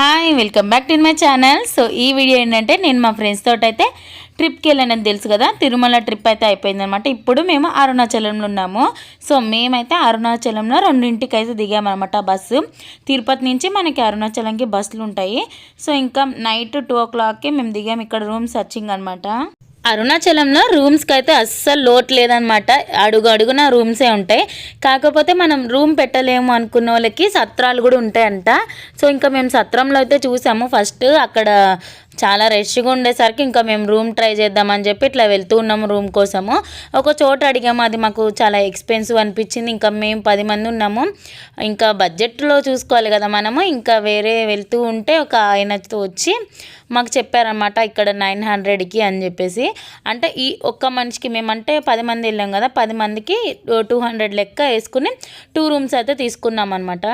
Hi welcome back to my channel. So ఈ video ఏంటంటే నేను మా ఫ్రెండ్స్ తోటి అయితే ట్రిప్కి వెళ్ళానని తెలుసు కదా, తిరుమల ట్రిప్ అయితే అయిపోయిందనమాట. ఇప్పుడు మేము అరుణాచలంలో ఉన్నాము. సో మేమైతే అరుణాచలంలో 2ంటికి అయితే దిగామన్నమాట బస్సు. తిరుపతి నుంచి మనకి అరుణాచలంకి బస్సులు ఉంటాయి. సో ఇంకా నైట్ 2 o'clockకి మేము దిగాము. ఇక్కడ రూమ్ సర్చింగ్ అనమాట. అరుణాచలంలో రూమ్స్కి అయితే అస్సలు లోటు లేదనమాట. అడుగున రూమ్సే ఉంటాయి. కాకపోతే మనం రూమ్ పెట్టలేము అనుకున్న వాళ్ళకి సత్రాలు కూడా ఉంటాయంట. సో ఇంకా మేము సత్రంలో అయితే చూసాము. ఫస్ట్ అక్కడ చాలా రష్గా ఉండేసరికి ఇంకా మేము రూమ్ ట్రై చేద్దామని చెప్పి ఇట్లా వెళ్తూ ఉన్నాము రూమ్ కోసము. ఒక చోట అడిగాము, అది మాకు చాలా ఎక్స్పెన్సివ్ అనిపించింది. ఇంకా మేము 10 మంది ఉన్నాము. ఇంకా బడ్జెట్లో చూసుకోవాలి కదా మనము. ఇంకా వేరే వెళ్తూ ఉంటే ఒక ఆయనతో వచ్చి మాకు చెప్పారనమాట, ఇక్కడ 900కి అని చెప్పేసి. అంటే ఈ ఒక్క మనిషికి మేమంటే 10 మంది వెళ్ళాం కదా, 10 మందికి 200 లెక్క వేసుకుని 2 రూమ్స్ అయితే తీసుకున్నాం అనమాట.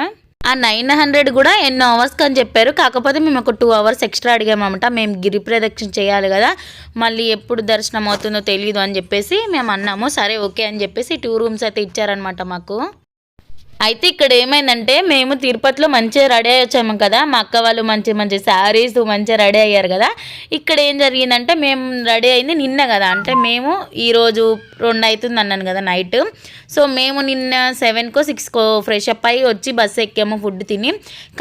ఆ 900 కూడా ఎన్నో అవర్స్కి అని చెప్పారు. కాకపోతే మేము ఒక 2 hours ఎక్స్ట్రా అడిగామన్నమాట. మేము గిరి ప్రదక్షిణ చేయాలి కదా, మళ్ళీ ఎప్పుడు దర్శనం అవుతుందో తెలియదు అని చెప్పేసి మేము అన్నాము. సరే ఓకే అని చెప్పేసి 2 రూమ్స్ అయితే ఇచ్చారనమాట మాకు. అయితే ఇక్కడ ఏమైందంటే మేము తిరుపతిలో మంచిగా రెడీ అయ్యొచ్చాము కదా, మా అక్క వాళ్ళు మంచి మంచి శారీస్ మంచిగా రెడీ అయ్యారు కదా. ఇక్కడ ఏం జరిగిందంటే మేము రెడీ అయింది నిన్న కదా, అంటే మేము ఈరోజు 2 అవుతుంది అన్నాను కదా నైట్. సో మేము నిన్న 7కో 6కో ఫ్రెష్ అప్ అయ్యి వచ్చి బస్సు ఎక్కాము ఫుడ్ తిని.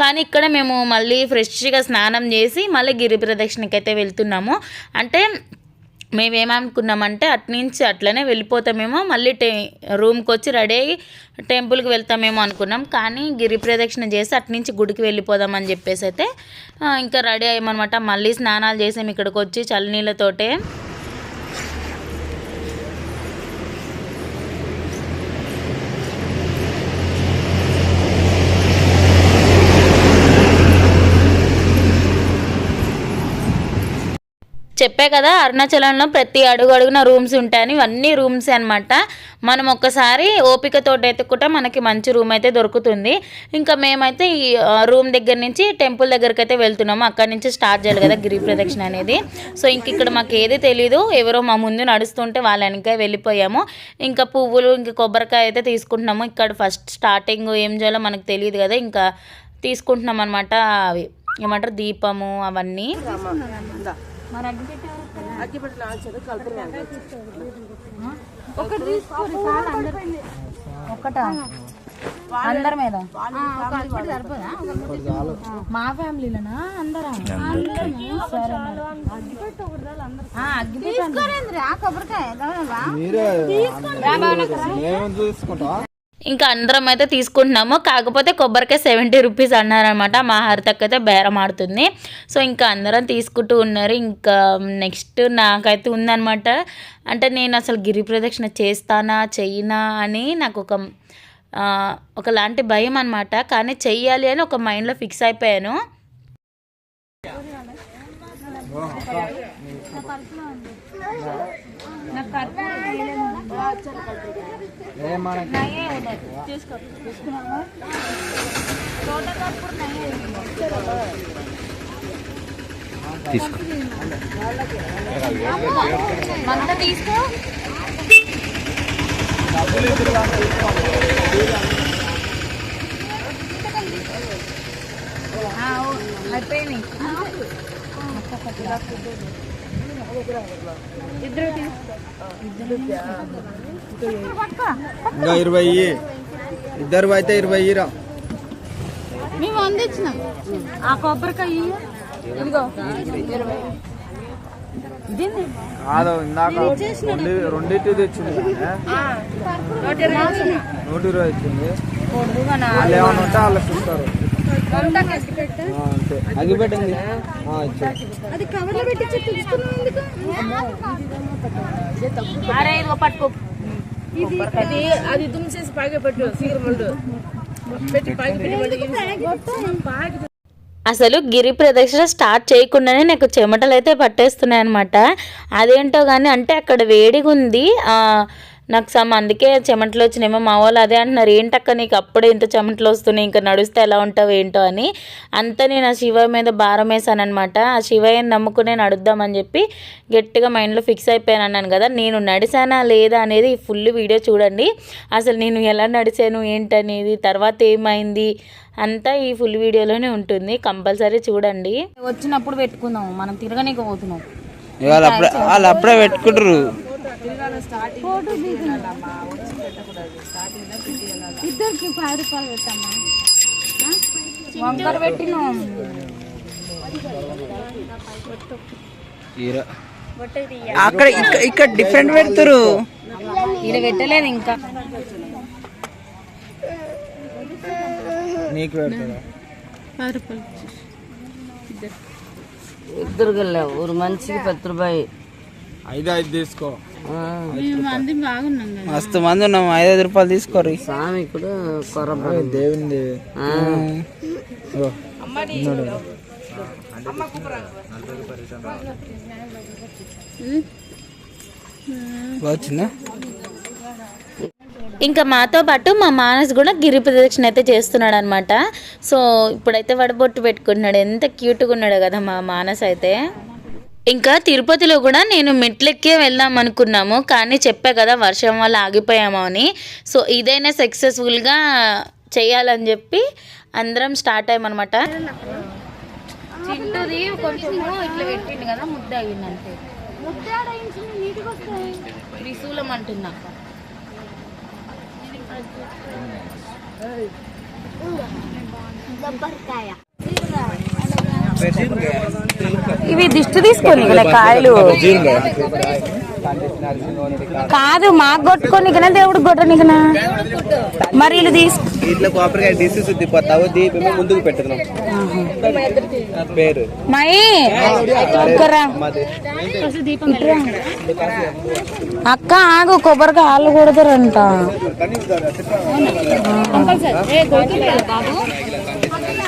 కానీ ఇక్కడ మేము మళ్ళీ ఫ్రెష్గా స్నానం చేసి మళ్ళీ గిరి ప్రదక్షిణకి అయితే వెళ్తున్నాము. అంటే మేమేమనుకున్నామంటే అట్నుంచి అట్లనే వెళ్ళిపోతామేమో, మళ్ళీ రూమ్కి వచ్చి రెడీ అయ్యి టెంపుల్కి వెళ్తామేమో అనుకున్నాం. కానీ గిరి ప్రదక్షిణ చేసి అట్నుంచి గుడికి వెళ్ళిపోదామని చెప్పేసి అయితే ఇంకా రెడీ అయ్యామన్నమాట. మళ్ళీ స్నానాలు చేసాము ఇక్కడికి వచ్చి చల్లనీళ్ళతోటే. చెప్పే కదా అరుణాచలంలో ప్రతి అడుగున రూమ్స్ ఉంటాయని. ఇవన్నీ రూమ్సే అనమాట. మనం ఒక్కసారి ఓపికతో ఎత్తుకుంటే మనకి మంచి రూమ్ అయితే దొరుకుతుంది. ఇంకా మేమైతే ఈ రూమ్ దగ్గర నుంచి టెంపుల్ దగ్గరికి అయితే వెళ్తున్నాము. అక్కడి నుంచి స్టార్ట్ చేయాలి కదా గిరి ప్రదక్షిణ అనేది. సో ఇంక ఇక్కడ మాకు ఏది తెలీదు, ఎవరో మా ముందు నడుస్తుంటే వాళ్ళ వెనక వెళ్ళిపోయాము. ఇంకా పువ్వులు ఇంకా కొబ్బరికాయ అయితే తీసుకుంటున్నాము. ఇక్కడ ఫస్ట్ స్టార్టింగ్ ఏం చేయాలో మనకు తెలియదు కదా, ఇంకా తీసుకుంటున్నాం అనమాట. అవి ఏమంటారు దీపము అవన్నీ. అందరి మీద మా ఫ్యామిలీలోనా అందరం ఇంకా అందరం అయితే తీసుకుంటున్నాము. కాకపోతే కొబ్బరికాయ 70 రూపీస్ అన్నారనమాట. మా హరితకు అయితే బేరం ఆడుతుంది. సో ఇంకా అందరం తీసుకుంటూ ఉన్నారు. ఇంకా నెక్స్ట్ నాకైతే ఉందన్నమాట, అంటే నేను అసలు గిరి ప్రదక్షిణ చేస్తానా చెయ్యనా అని నాకు ఒకలాంటి భయం అనమాట. కానీ చెయ్యాలి అని ఒక మైండ్లో ఫిక్స్ అయిపోయాను. అయిపోయినాయి. ఇంకా 20 ఇద్దరు అయితే 20 రా. మేము అందించినాం ఆ కొబ్బరికాయ. ఇదిగో కాదు ఇందాక 2 తెచ్చింది, 120 ఇచ్చింది. వాళ్ళు ఏమన్నా ఉంటే వాళ్ళు చూస్తారు. అగిపెట్టింది అది కవర్లో పెట్టి పట్టుకో. అది దుమ్సేసి పైగా పెట్టు సీరమండు పెట్టి అసలు గిరి ప్రదక్షిణ స్టార్ట్ చేయకుండానే నాకు చెమటలు అయితే పట్టేస్తున్నాయి అనమాట. అదేంటో కానీ అంటే అక్కడ వేడిగా ఉంది. నాకు అందుకే చెమటలు వచ్చినాయేమో. మా వాళ్ళు అదే అంటున్నారు, ఏంటక్క నీకు అప్పుడే ఇంత చెమటలు వస్తున్నాయి, ఇంకా నడుస్తే ఎలా ఉంటావు ఏంటో అని. అంతా నేను ఆ శివయ్య మీద భారం వేసాను అనమాట. ఆ శివయ్యని నమ్ముకునే నడుద్దామని చెప్పి గట్టిగా మైండ్లో ఫిక్స్ అయిపోయాను అన్నాను కదా. నేను నడిచానా లేదా అనేది ఫుల్ వీడియో చూడండి. అసలు నేను ఎలా నడిచాను ఏంటనేది, తర్వాత ఏమైంది అంతా ఈ ఫుల్ వీడియోలోనే ఉంటుంది. కంపల్సరీ చూడండి. వచ్చినప్పుడు పెట్టుకుందాం, మనం తిరగనీకి పోతున్నాం. వాళ్ళు అప్పుడే పెట్టుకుంటారు. ఇద్దరికి 5 రూపాయలు పెట్టమ్మా. వంకర పెట్టినాం. అక్కడ ఇక్కడ డిఫరెంట్ పెడతారు, ఇక్కడ పెట్టలేదు ఇంకా. నీకు పెడతారా? 5 రూపాయలు ఇద్దరు వెళ్ళావు ఒక మనిషికి 10 రూపాయలు. 5 తీసుకో. మంది బాగున్నాం కదా. మస్తు మంది ఉన్నాం, 5 రూపాయలు తీసుకోరు. స్వామి కూడా కొరబ దేవుంది వచ్చిందా. ఇంకా మాతో పాటు మా మానస్ కూడా గిరి ప్రదక్షిణ అయితే చేస్తున్నాడు అనమాట. సో ఇప్పుడైతే వడబొట్టు పెట్టుకుంటున్నాడు. ఎంత క్యూట్గా ఉన్నాడు కదా మా మానస్ అయితే. ఇంకా తిరుపతిలో కూడా నేను మెట్లెక్కే వెళ్దాం అనుకున్నాము, కానీ చెప్పా కదా వర్షం వల్ల ఆగిపోయాము అని. సో ఇదైనా సక్సెస్ఫుల్గా చేయాలని చెప్పి అందరం స్టార్ట్ అయ్యామన్నమాట. చింటూది కొంచెం ఇట్లా పెట్టిండు కదా, ముద్ద అయ్యిందంటే త్రిశూలం అంటున్నా. ఇవి దిష్టి తీసుకొని కాయలు కాదు, మాకు కొట్టుకోనికనా దేవుడు కొట్టనికనా? మరి వీళ్ళు ఇట్లా కోపరిగా డిసి శుద్ధిపోతావు, దీపమే ముందుకు పెట్టుకున్నాం పేరు మై అక్క ఆగు, కొబ్బరికాయ ఆళ్ళు కొడతారంట.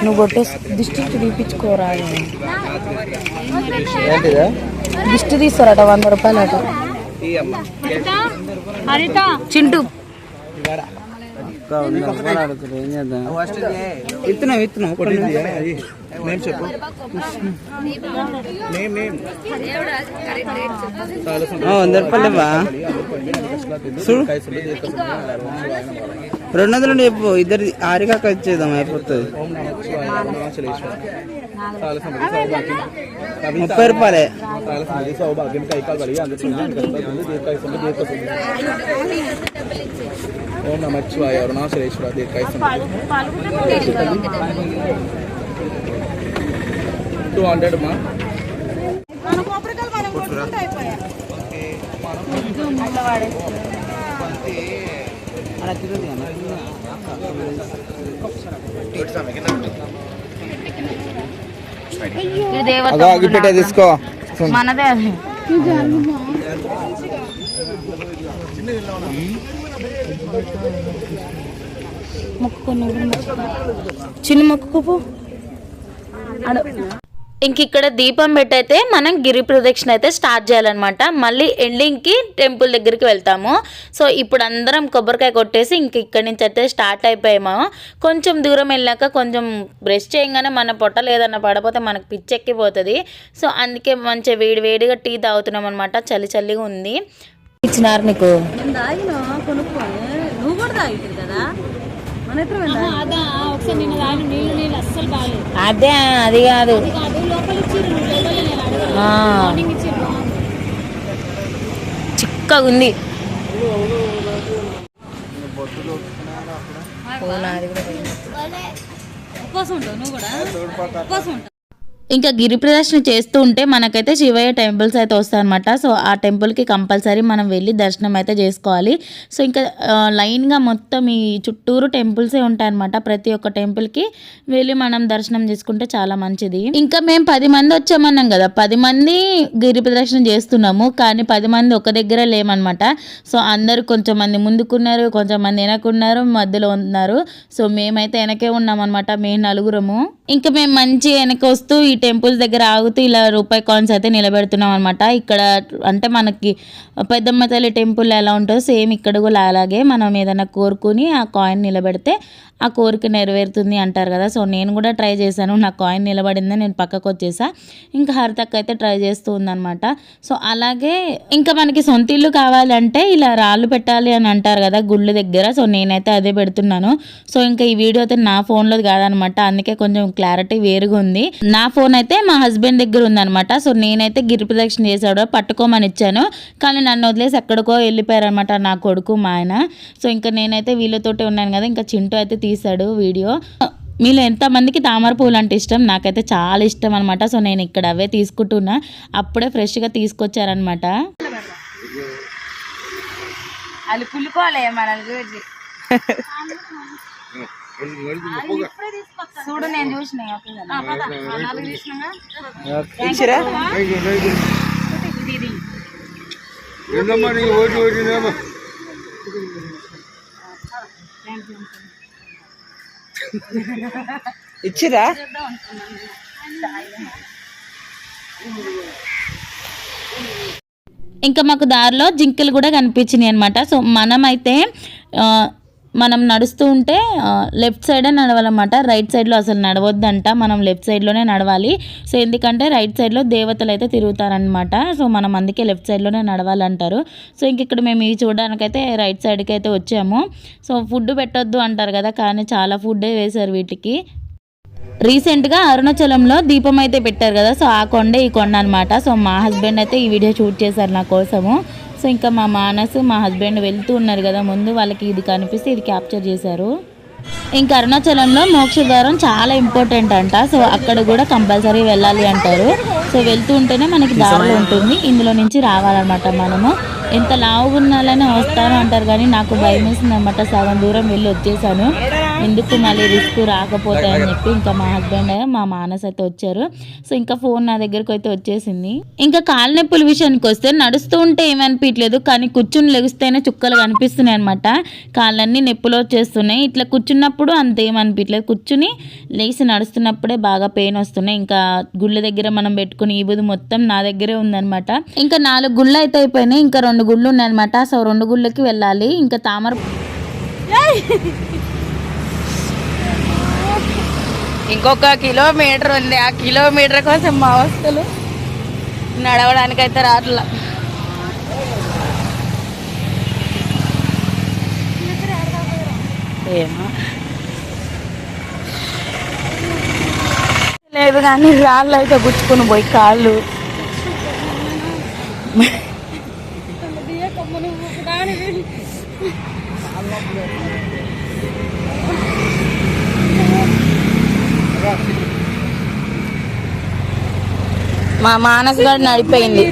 నువ్వు కొట్టే దిష్టి తీపించుకోరా, దిష్టి తీస్తారట 100 రూపాయలు అట. చింటూ ఏం చేద్దాం, ఇస్తున్నాం చెప్పు. వందరపల్లెవా చూడు, 200 చెప్పు. ఇద్దరు ఆరికాక వచ్చేద్దాం, అయిపోతుంది. 30 రూపాయలే. ఓం నమఃశివాయ అరుణాచలేశ్వర దీర్ఘాయ 200 మా. అగిపెట్టే తీసుకో, మనదే అది. చిన్న మొక్కుకు ఇంక ఇక్కడ దీపం పెట్టయితే మనం గిరి ప్రదక్షిణ అయితే స్టార్ట్ చేయాలన్నమాట. మళ్ళీ ఎండింగ్కి టెంపుల్ దగ్గరికి వెళ్తాము. సో ఇప్పుడు అందరం కొబ్బరికాయ కొట్టేసి ఇంక ఇక్కడి నుంచి అయితే స్టార్ట్ అయిపోయాము. కొంచెం దూరం వెళ్ళాక కొంచెం బ్రష్ చేయగానే మన పొట్టలు ఏదన్నా పడిపోతే మనకు పిచ్చెక్కిపోతుంది. సో అందుకే మంచిగా వేడిగా టీ తాగుతున్నాం అనమాట. చలి చలిగా ఉంది. ఇచ్చినారు నీకు నువ్వు కూడా తాగుతుంది కదా. అదే అది కాదు, చిక్కగా ఉంది. ఇంకా గిరి ప్రదర్శన చేస్తూ ఉంటే మనకైతే శివయ్య టెంపుల్స్ అయితే వస్తాయన్నమాట. సో ఆ టెంపుల్కి కంపల్సరీ మనం వెళ్ళి దర్శనం అయితే చేసుకోవాలి. సో ఇంకా లైన్గా మొత్తం ఈ చుట్టూరు టెంపుల్సే ఉంటాయన్నమాట. ప్రతి ఒక్క టెంపుల్కి వెళ్ళి మనం దర్శనం చేసుకుంటే చాలా మంచిది. ఇంకా మేము 10 మంది వచ్చామన్నాం కదా, 10 మంది గిరి ప్రదర్శన చేస్తున్నాము, కానీ 10 మంది ఒక దగ్గర లేమన్నమాట. సో అందరు కొంచెం మంది ముందుకున్నారు, కొంచెం మంది వెనకున్నారు, మధ్యలో ఉన్నారు. సో మేమైతే వెనకే ఉన్నాం అనమాట, మేము 4. ఇంకా మేము మంచి వెనక వస్తూ ఈ టెంపుల్స్ దగ్గర ఆగుతూ ఇలా రూపాయి కాయిన్స్ అయితే నిలబెడుతున్నాం అనమాట. ఇక్కడ అంటే మనకి పెద్దమ్మ తల్లి టెంపుల్ ఎలా ఉంటుందో సేమ్ ఇక్కడ కూడా అలాగే మనం ఏదైనా కోరుకుని ఆ కాయిన్ నిలబెడితే ఆ కోరిక నెరవేరుతుంది అంటారు కదా. సో నేను కూడా ట్రై చేశాను, నా కాయిన్ నిలబడింది, నేను పక్కకు వచ్చేసా. ఇంకా హరితక్క అయితే ట్రై చేస్తూ ఉందన్నమాట. సో అలాగే ఇంకా మనకి సొంత ఇల్లు కావాలంటే ఇలా రాళ్ళు పెట్టాలి అని అంటారు కదా గుళ్ళు దగ్గర. సో నేనైతే అదే పెడుతున్నాను. సో ఇంకా ఈ వీడియో అయితే నా ఫోన్లో కాదనమాట, అందుకే కొంచెం క్లారిటీ వేరుగా ఉంది. నా ఫోన్ అయితే మా హస్బెండ్ దగ్గర ఉందనమాట. సో నేనైతే గిరి ప్రదక్షిణ చేసాడు పట్టుకోమని ఇచ్చాను, కానీ నన్ను వదిలేసి ఎక్కడికో వెళ్ళిపోయారనమాట నా కొడుకు మా ఆయన. సో ఇంకా నేనైతే వీళ్ళతోటే ఉన్నాను కదా, ఇంకా చింటూ అయితే తీశాడు వీడియో. మీలో ఎంతమందికి తామర పూలు అంటే ఇష్టం? నాకైతే చాలా ఇష్టం అనమాట. సో నేను ఇక్కడ అవే తీసుకుంటున్నా, అప్పుడే ఫ్రెష్గా తీసుకొచ్చారనమాట. అది పులుకోలే చూడు, నేను చూసిన ఇచ్చిరా. ఇంకా మాకు దారిలో జింకలు కూడా కనిపించినాయి అనమాట. సో మనం నడుస్తూ ఉంటే లెఫ్ట్ సైడే నడవాలన్నమాట, రైట్ సైడ్లో అసలు నడవద్దంట, మనం లెఫ్ట్ సైడ్లోనే నడవాలి. సో ఎందుకంటే రైట్ సైడ్లో దేవతలు అయితే తిరుగుతారనమాట. సో మనం అందుకే లెఫ్ట్ సైడ్లోనే నడవాలంటారు. సో ఇంక ఇక్కడ మేము ఇవి చూడడానికైతే రైట్ సైడ్కి అయితే వచ్చాము. సో ఫుడ్ పెట్టొద్దు అంటారు కదా, కానీ చాలా ఫుడ్డే వేశారు వీటికి. రీసెంట్గా అరుణాచలంలో దీపం అయితే పెట్టారు కదా, సో ఆ కొండ ఈ కొండ అనమాట. సో మా హస్బెండ్ అయితే ఈ వీడియో షూట్ చేశారు నా కోసము. సో ఇంకా మా మానస్ మా హస్బెండ్ వెళ్తూ ఉన్నారు కదా ముందు, వాళ్ళకి ఇది కనిపిస్తే ఇది క్యాప్చర్ చేశారు. ఇంకా అరుణాచలంలో మోక్షద్వారం చాలా ఇంపార్టెంట్ అంట. సో అక్కడ కూడా కంపల్సరీ వెళ్ళాలి అంటారు. సో వెళ్తూ ఉంటేనే మనకి దారిలో ఉంటుంది, ఇందులో నుంచి రావాలన్నమాట. మనము ఎంత లావు ఉన్నాలని వస్తాను అంటారు, కానీ నాకు భయం వేసింది అనమాట. సగం దూరం వెళ్ళి వచ్చేసాను, ఎందుకు మళ్ళీ రిస్క్ రాకపోతే అని చెప్పి. ఇంకా మా హస్బెండ్ మా మానస్ అయితే వచ్చారు. సో ఇంకా ఫోన్ నా దగ్గరకు అయితే వచ్చేసింది. ఇంకా కాళ్ళ నొప్పుల విషయానికి వస్తే నడుస్తూ ఉంటే ఏమనిపించలేదు, కానీ కూర్చుని లెగిస్తేనే చుక్కలు కనిపిస్తున్నాయి అనమాట. కాళ్ళన్నీ నొప్పులు వచ్చేస్తున్నాయి. ఇట్లా కూర్చున్నప్పుడు అంతేమనిపించలేదు, కూర్చుని లేచి నడుస్తున్నప్పుడే బాగా పెయిన్ వస్తున్నాయి. ఇంకా గుళ్ళ దగ్గర మనం పెట్టుకుని ఈ బుద్ధి మొత్తం నా దగ్గరే ఉందనమాట. ఇంకా 4 గుళ్ళు అయితే అయిపోయినాయి, ఇంకా 2 గుళ్ళు ఉన్నాయన్నమాట. సో 2 గుళ్ళకి వెళ్ళాలి. ఇంకా తామర ఇంకొక కిలోమీటర్ ఉంది, ఆ కిలోమీటర్ కోసం మా అవస్థలు నడవడానికైతే రాట్లా. ఏమో లేదు, కానీ రాళ్ళు అయితే గుచ్చుకుని పోయి కాళ్ళు. మా మానస్ గారు నడిపోయింది.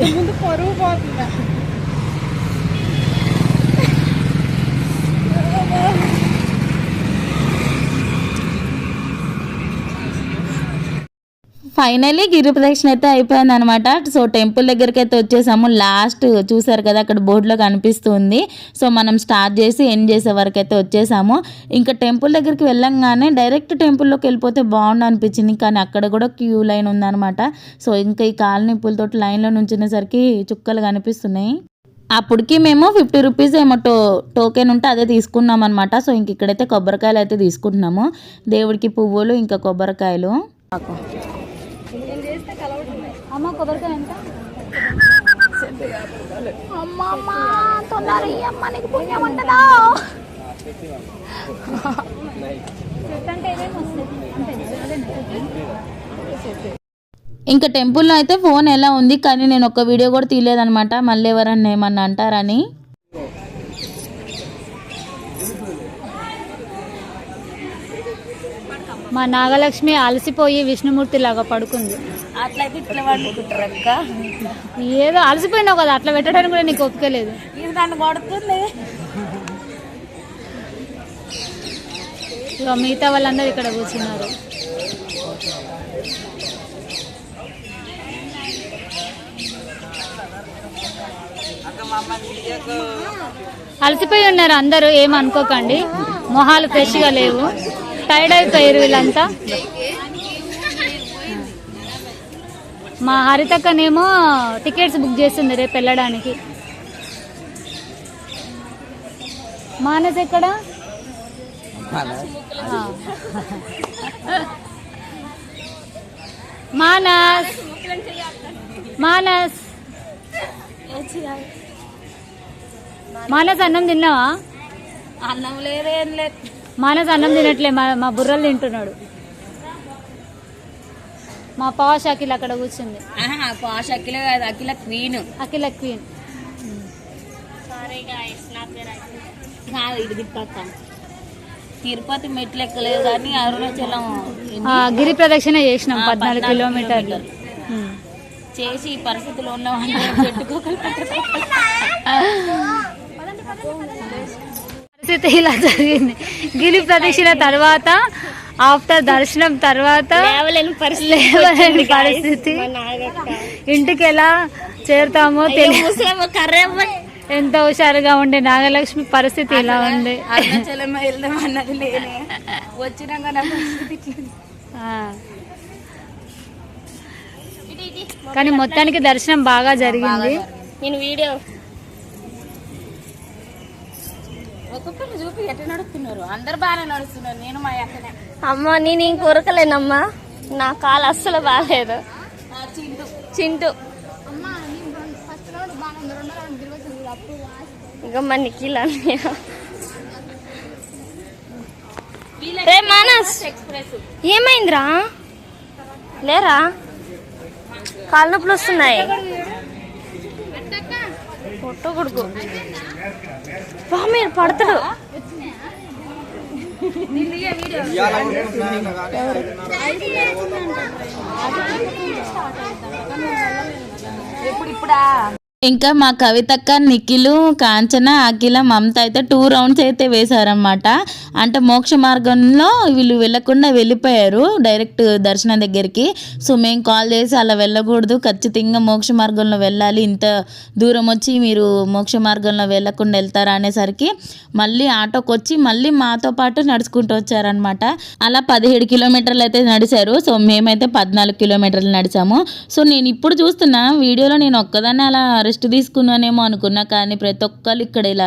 ఫైనలీ గిరి ప్రదక్షిణ అయితే అయిపోయింది అనమాట. సో టెంపుల్ దగ్గరికి అయితే వచ్చేసాము. లాస్ట్ చూసారు కదా అక్కడ బోర్డులో కనిపిస్తుంది. సో మనం స్టార్ట్ చేసి ఎండ్ చేసే వరకు అయితే వచ్చేసాము. ఇంకా టెంపుల్ దగ్గరికి వెళ్ళంగానే డైరెక్ట్ టెంపుల్లోకి వెళ్ళిపోతే బాగుండు అనిపించింది, కానీ అక్కడ కూడా క్యూ లైన్ ఉందన్నమాట. సో ఇంకా ఈ కాలనీ పూలతో లైన్లో నుంచునేసరికి చుక్కలు కనిపిస్తున్నాయి. అప్పటికి మేము 50 రూపీస్ ఏమో టోకెన్ ఉంటే అదే తీసుకున్నాం అనమాట. సో ఇంక ఇక్కడైతే కొబ్బరికాయలు అయితే తీసుకుంటున్నాము, దేవుడికి పువ్వులు ఇంకా కొబ్బరికాయలు. అమ్మ కొబ్బరికాయ ఎంత? అమ్మ తొందర అమ్మ, నీకు పుణ్యం ఉంటుందా? ఇంకా టెంపుల్లో అయితే ఫోన్ ఎలా ఉంది, కానీ నేను ఒక వీడియో కూడా తీయలేదనమాట, మళ్ళీ ఎవరన్నా ఏమన్నా అంటారని. మా నాగలక్ష్మి అలసిపోయి విష్ణుమూర్తి లాగా పడుకుంది. అట్లయితే ఇట్లా వండుకుంటారు అక్క. ఏదో అలసిపోయినావు కదా, అట్లా పెట్టడానికి కూడా నీకు ఓపిక లేదు. ఇది నన్ను కొడుతుంది. ఇక మిగతా వాళ్ళందరూ ఇక్కడ కూర్చున్నారు. అలసిపోయి ఉన్నారు అందరూ, ఏమనుకోకండి. మొహాలు ఫ్రెష్గా లేవు, టైర్డ్ అయిపోయారు వీళ్ళంతా. మా హరితక్కనేమో టికెట్స్ బుక్ చేస్తుంది రేపు వెళ్ళడానికి. మానస్ ఎక్కడ? మానస్ మానస్ మానస్ అన్నం తిన్నావా? అన్నం లేదేం లేదు. మానస్ అన్నం తినట్లే, మా బుర్రలు తింటున్నాడు. మా పాష్ అఖిల అక్కడ కూర్చుంది. పాష్ అఖిల కాదు, అఖిల క్వీన్. అఖిల క్వీన్. ఇది తిప్పక్క. తిరుపతి మెట్లు ఎక్కలేదు కానీ అరుణాచలం గిరి ప్రదక్షిణ చేసినాం 14 కిలోమీటర్లు చేసి ఈ పరిస్థితిలో ఉన్న పరిస్థితి ఇలా జరిగింది. గిరి ప్రదక్షిణ తర్వాత ఆఫ్టర్ దర్శనం తర్వాత లేవలేని పరిస్థితి. ఇంటికి ఎలా చేరుతామో తెలియదు. ఎంత హుషారుగా ఉండే నాగలక్ష్మి పరిస్థితి ఇలా ఉంది. అరుణాచలం వెళ్దాం అన్నది లేనే, వచ్చినాక నా పరిస్థితి. కానీ మొత్తానికి దర్శనం బాగా జరిగింది. నేను వీడియో ఒక్కొక్కరు చూపి ఎట్లా నడుస్తున్నారు. అందరు బాగానే నడుస్తున్నారు. నేను మా అక్కనే. అమ్మ నేను ఇంక ఉరకలేనమ్మా, నా కాలు అస్సలు బాగాలేదు. చింటూ ఇక మా నిఖిల్ రే మానస్ ఏమైందిరా? లేరా కాళ్ళ నొప్పులు వస్తున్నాయి. పొట్ట కొడుకు మీరు పడతాడు. ఇప్పుడా ఇంకా మా కవితక్క, నిఖిలు, కాంచన, అఖిల, మమత అయితే 2 రౌండ్స్ అయితే వేశారనమాట. అంటే మోక్ష మార్గంలో వీళ్ళు వెళ్ళకుండా వెళ్ళిపోయారు డైరెక్ట్ దర్శనం దగ్గరికి. సో మేము కాల్ చేసి అలా వెళ్ళకూడదు, ఖచ్చితంగా మోక్ష మార్గంలో వెళ్ళాలి, ఇంత దూరం వచ్చి మీరు మోక్ష మార్గంలో వెళ్ళకుండా వెళ్తారా అనేసరికి మళ్ళీ ఆటోకి వచ్చి మళ్ళీ మాతో పాటు నడుచుకుంటూ వచ్చారనమాట. అలా 17 కిలోమీటర్లు అయితే నడిచారు. సో మేమైతే 14 కిలోమీటర్లు నడిచాము. సో నేను ఇప్పుడు చూస్తున్నా వీడియోలో నేను ఒక్కదాన్ని అలా రెస్ట్ తీసుకున్నానేమో అనుకున్నా, కానీ ప్రతి ఒక్కరు ఇక్కడ ఇలా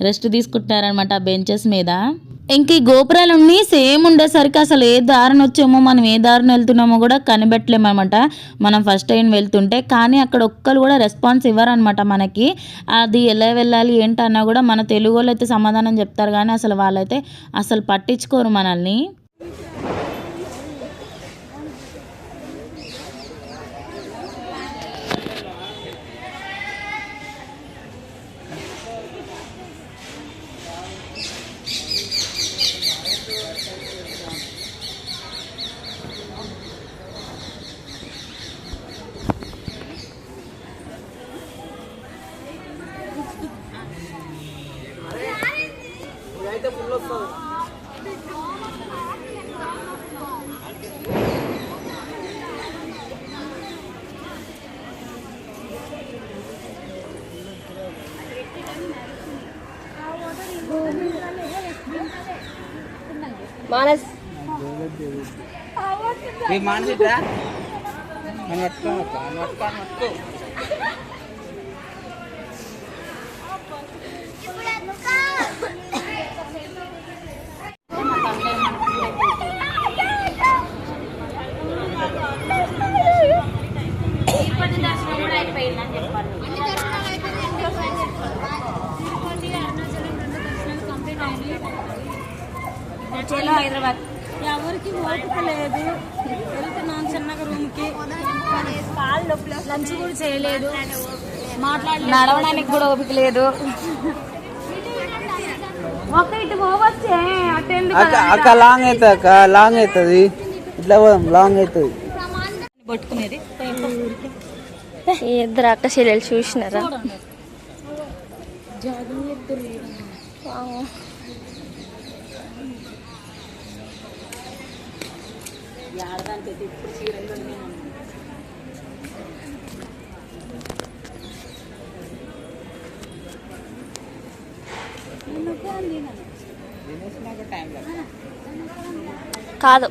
రెస్ట్ తీసుకుంటున్నారనమాట బెంచెస్ మీద. ఇంక ఈ గోపురాలన్నీ సేమ్ ఉండేసరికి అసలు ఏ దారిని వచ్చామో మనం ఏ దారిని వెళ్తున్నామో కూడా కనిపెట్టలేమన్నమాట మనం ఫస్ట్ టైం వెళ్తుంటే. కానీ అక్కడ ఒక్కరు కూడా రెస్పాన్స్ ఇవ్వరనమాట మనకి. అది ఎలా వెళ్ళాలి ఏంటన్నా కూడా మన తెలుగు వాళ్ళు అయితే సమాధానం చెప్తారు, కానీ అసలు వాళ్ళైతే అసలు పట్టించుకోరు మనల్ని. మానస్ మానసిట్రా తిరుపతి దర్శనం కూడా అయిపోయిందని చెప్పారు. చలో హైదరాబాద్. ఎవరికి ఓపిక లేదు, వెళ్తున్నాం చిన్నగా రూమ్కి, లంచ్ కూడా చేయలేదు, నడవడానికి కూడా ఓపిక లేదు. ఒక ఇటు పోవచ్చే అటెండ్ అక్క లాంగ్ అవుతుంది, అక్క లాంగ్ అవుతుంది, ఇట్లా పోదాం లాంగ్ అవుతుంది. పట్టుకునేది ఇద్దరు అక్క చెల్లెలు చూసినారా? కాదు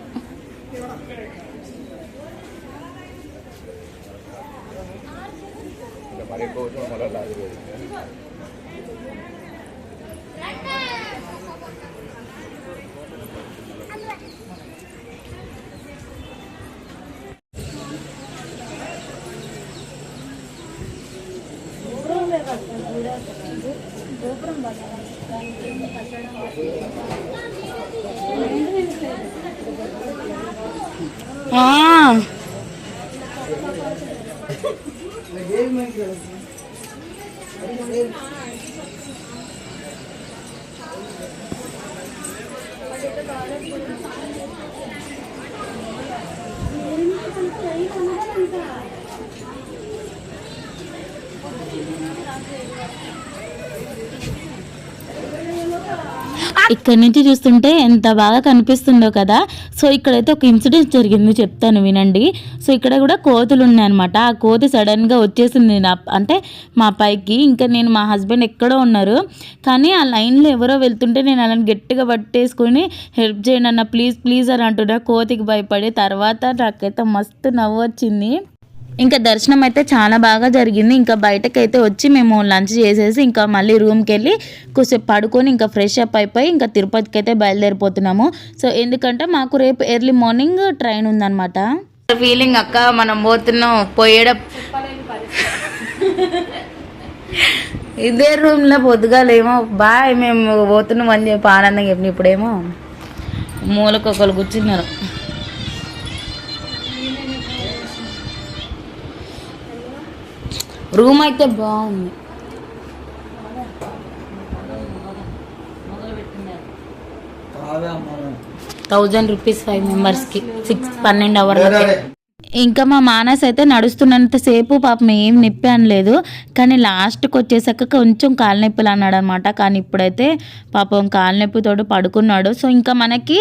ఇక్కడ నుంచి చూస్తుంటే ఎంత బాగా కనిపిస్తుందో కదా. సో ఇక్కడైతే ఒక ఇన్సిడెంట్ జరిగింది, చెప్తాను వినండి. సో ఇక్కడ కూడా కోతులు ఉన్నాయన్నమాట. ఆ కోతి సడన్గా వచ్చేసింది అంటే మా పైకి. ఇంకా నేను మా హస్బెండ్ ఎక్కడో ఉన్నారు, కానీ ఆ లైన్లో ఎవరో వెళ్తుంటే నేను అలా గట్టిగా పట్టేసుకొని హెల్ప్ చేయండి అన్న, ప్లీజ్ ప్లీజ్ అని అంటున్నా. కోతికి భయపడి తర్వాత నాకైతే మస్తు నవ్వు వచ్చింది. ఇంకా దర్శనం అయితే చాలా బాగా జరిగింది. ఇంకా బయటకైతే వచ్చి మేము లంచ్ చేసేసి ఇంకా మళ్ళీ రూమ్కి వెళ్ళి కొద్దిసేపు పడుకొని ఇంకా ఫ్రెష్ అప్ అయిపోయి ఇంకా తిరుపతికి అయితే బయలుదేరిపోతున్నాము. సో ఎందుకంటే మాకు రేపు ఎర్లీ మార్నింగ్ ట్రైన్ ఉందన్నమాట. ఫీలింగ్ అక్క మనం పోతున్నాం పోయేడం ఇదే రూమ్లో పొద్దుగాలేమో బాయ్ మేము పోతున్నాం అని చెప్పి ఆనందంగా చెప్పిన, ఇప్పుడేమో మూలకొకరు కూర్చున్నారు. రూమ్ అయితే బాగుంది. 1000 రూపీస్ 5 మెంబర్స్కి 12 అవర్లకి. ఇంకా మా మానస్ అయితే నడుస్తున్నంతసేపు పాపం ఏం నొప్పి అనలేదు, కానీ లాస్ట్కి వచ్చేసాక కొంచెం కాలు నొప్పులు అన్నాడు అనమాట. కానీ ఇప్పుడైతే పాపం కాలు నొప్పితోటి పడుకున్నాడు. సో ఇంకా మనకి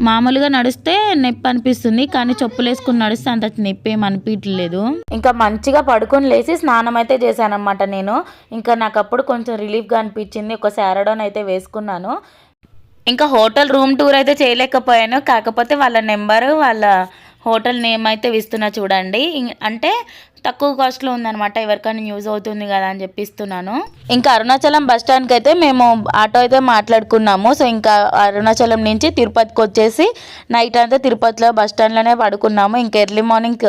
మామూలుగా నడిస్తే నొప్పి అనిపిస్తుంది, కానీ చెప్పులు వేసుకుని నడిస్తే అంత నొప్పి ఏం అనిపించలేదు. ఇంకా మంచిగా పడుకొని లేచి స్నానం అయితే చేశానమాట నేను. ఇంకా నాకు అప్పుడు కొంచెం రిలీఫ్గా అనిపించింది. ఒక శారడోన్ అయితే వేసుకున్నాను. ఇంకా హోటల్ రూమ్ టూర్ అయితే చేయలేకపోయాను, కాకపోతే వాళ్ళ నెంబరు వాళ్ళ హోటల్ నేమ్ అయితే ఇస్తున్నా చూడండి. అంటే తక్కువ కాస్ట్లో ఉందన్నమాట, ఎవరికైనా యూజ్ అవుతుంది కదా అని చెప్పి ఇస్తున్నాను. ఇంకా అరుణాచలం బస్ స్టాండ్కి అయితే మేము ఆటో అయితే మాట్లాడుకున్నాము. సో ఇంకా అరుణాచలం నుంచి తిరుపతికి వచ్చేసి నైట్ అంతా తిరుపతిలో బస్ స్టాండ్లోనే పడుకున్నాము. ఇంకా ఎర్లీ మార్నింగ్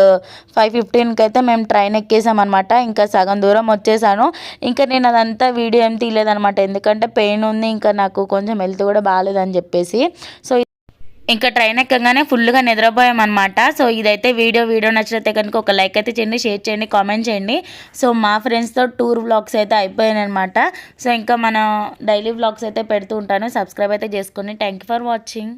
5:15కి అయితే మేము ట్రైన్ ఎక్కేసామన్నమాట. ఇంకా సగం దూరం వచ్చేసాను. ఇంకా నేను అదంతా వీడియో ఏం తీయలేదన్నమాట, ఎందుకంటే పెయిన్ ఉంది, ఇంకా నాకు కొంచెం హెల్త్ కూడా బాగాలేదని చెప్పేసి. సో ఇంకా ట్రైన్ ఎక్కగానే ఫుల్గా నిద్రపోయామన్నమాట. సో ఇదైతే వీడియో నచ్చితే కనుక ఒక లైక్ అయితే చేయండి, షేర్ చేయండి, కామెంట్ చేయండి. సో మా ఫ్రెండ్స్తో టూర్ వ్లాగ్స్ అయితే అయిపోయాయనమాట. సో ఇంకా మన డైలీ వ్లాగ్స్ అయితే పెడుతూ ఉంటాను, సబ్స్క్రైబ్ అయితే చేసుకోండి. Thank you for watching.